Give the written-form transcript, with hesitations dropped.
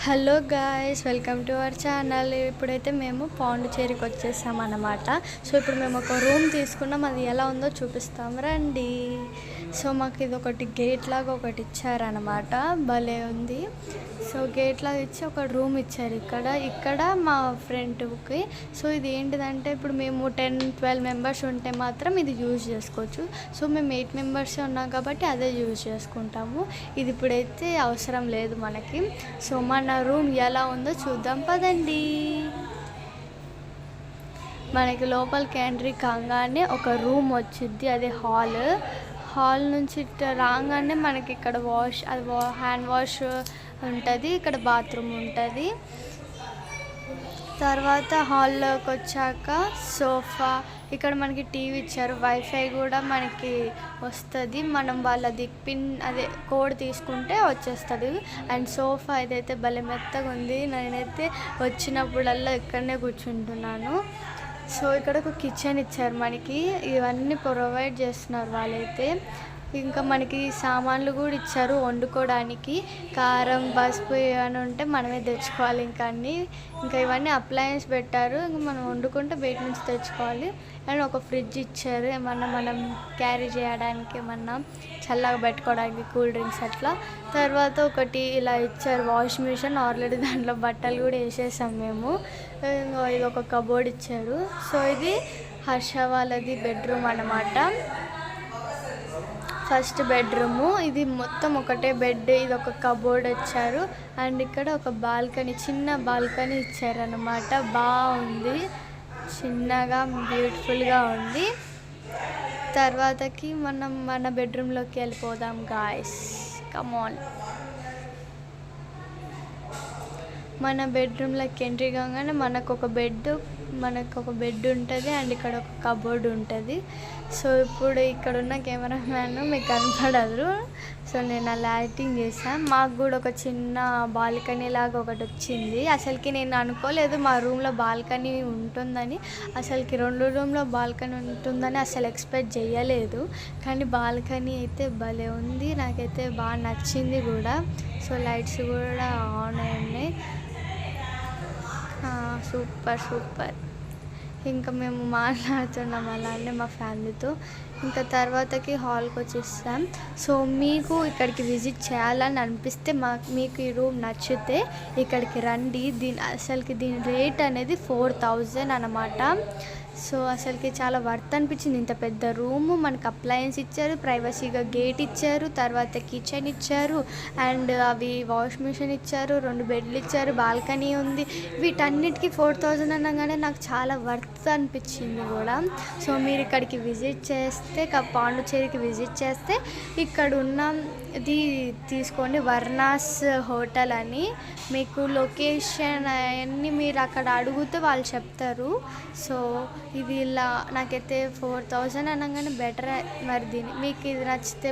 Hello guys, welcome to our channel. ఇప్పుడైతే మేము పాండిచ్చేరికి వచ్చేసాం అన్నమాట. సో ఇప్పుడు మేము ఒక రూమ్ తీసుకున్నాం, అది ఎలా ఉందో చూపిస్తాం రండి. సో మాకు ఇది ఒకటి గేట్ లాగా ఒకటి ఇచ్చారనమాట, భలే ఉంది. సో గేట్ లాగా ఇచ్చి ఒక రూమ్ ఇచ్చారు ఇక్కడ మా ఫ్రెండ్కి. సో ఇది ఏంటిదంటే ఇప్పుడు మేము 10-12 మెంబర్స్ ఉంటే మాత్రం ఇది యూజ్ చేసుకోవచ్చు. సో మేము 8 మెంబర్సే ఉన్నాం కాబట్టి అదే యూజ్ చేసుకుంటాము. ఇది ఇప్పుడైతే అవసరం లేదు మనకి. సో మన రూమ్ ఎలా ఉందో చూద్దాం పదండి. మనకి లోపలికి ఎంట్రీ కాగానే ఒక రూమ్ వచ్చింది, అది హాల్ నుంచి రాగానే మనకి ఇక్కడ హ్యాండ్ వాష్ ఉంటుంది, ఇక్కడ బాత్రూమ్ ఉంటుంది. తర్వాత హాల్లోకి వచ్చాక సోఫా, ఇక్కడ మనకి టీవీ ఇచ్చారు, వైఫై కూడా మనకి వస్తుంది. మనం వాళ్ళది అదే కోడ్ తీసుకుంటే వచ్చేస్తుంది. అండ్ సోఫా ఇదైతే భలే మెత్తగా ఉంది, నేనైతే వచ్చినప్పుడల్లా ఇక్కడనే కూర్చుంటున్నాను. సో ఇక్కడ ఒక కిచెన్ ఇచ్చారు మనకి, ఇవన్నీ ప్రొవైడ్ చేస్తున్నారు వాళ్ళైతే. ఇంకా మనకి సామాన్లు కూడా ఇచ్చారు వండుకోవడానికి, కారం పసుపు ఏమైనా ఉంటే మనమే తెచ్చుకోవాలి. ఇంకా ఇవన్నీ అప్లయన్స్ పెట్టారు, ఇంకా మనం వండుకుంటే బయట నుంచి తెచ్చుకోవాలి. అండ్ ఒక ఫ్రిడ్జ్ ఇచ్చారు, ఏమన్నా మనం క్యారీ చేయడానికి, ఏమన్నా చల్లగా పెట్టుకోవడానికి కూల్ డ్రింక్స్ అట్లా. తర్వాత ఒకటి ఇలా ఇచ్చారు వాష్ మిషన్, ఆల్రెడీ దాంట్లో బట్టలు కూడా వేసేసాం మేము. ఇది ఒక కబోర్డ్ ఇచ్చారు. సో ఇది హర్ష వాళ్ళది బెడ్రూమ్ అన్నమాట, ఫస్ట్ బెడ్రూము. ఇది మొత్తం ఒకటే బెడ్, ఇది ఒక కబోర్డ్ ఇచ్చారు. అండ్ ఇక్కడ ఒక బాల్కనీ, చిన్న బాల్కనీ ఇచ్చారనమాట, బాగుంది, చిన్నగా బ్యూటిఫుల్గా ఉంది. తర్వాతకి మనం మన బెడ్రూమ్లోకి వెళ్ళిపోదాం గాయ్స్, కమాన్. మన బెడ్రూమ్లోకి ఎంట్రీ కాగానే మనకు ఒక బెడ్ ఉంటుంది, అండ్ ఇక్కడ ఒక కబోర్డ్ ఉంటుంది. సో ఇప్పుడు ఇక్కడ ఉన్న కెమెరామ్యాన్ మీకు కనపడదు, సో నేను అలా యాక్టింగ్ చేశాను. మాకు కూడా ఒక చిన్న బాల్కనీ లాగా ఒకటి వచ్చింది. అసలుకి నేను అనుకోలేదు మా రూమ్లో బాల్కనీ ఉంటుందని, అసలుకి 2 రూమ్లో బాల్కనీ ఉంటుందని అసలు ఎక్స్పెక్ట్ చేయలేదు. కానీ బాల్కనీ అయితే భలే ఉంది, నాకైతే బాగా నచ్చింది కూడా. సో లైట్స్ కూడా ఆన్ అయ్యాయి, సూపర్. ఇంకా మేము మాట్లాడుతున్నాం అలానే మా ఫ్యామిలీతో. ఇంకా తర్వాతకి హాల్కి వచ్చేస్తాం. సో మీకు ఇక్కడికి విజిట్ చేయాలని అనిపిస్తే, మీకు ఈ రూమ్ నచ్చితే ఇక్కడికి రండి. దీని రేట్ అనేది 4000 అన్నమాట. సో అసలుకి చాలా వర్త్ అనిపించింది. ఇంత పెద్ద రూము, మనకు అప్లయన్స్ ఇచ్చారు, ప్రైవసీగా గేట్ ఇచ్చారు, తర్వాత కిచెన్ ఇచ్చారు, అండ్ అవి వాష్ మిషన్ ఇచ్చారు, 2 బెడ్లు ఇచ్చారు, బాల్కనీ ఉంది. వీటన్నిటికీ 4000 అనగానే నాకు చాలా వర్త్ అనిపించింది కూడా. సో మీరు ఇక్కడికి విజిట్ చేస్తే, పాండిచ్చేరికి విజిట్ చేస్తే ఇక్కడ ఉన్నది తీసుకోండి, వర్ణాస్ హోటల్ అని. మీకు లొకేషన్ అవన్నీ మీరు అక్కడ అడిగితే వాళ్ళు చెప్తారు. సో ఇది ఇలా నాకైతే 4000 అనగానే బెటర్. మరి మీకు ఇది నచ్చితే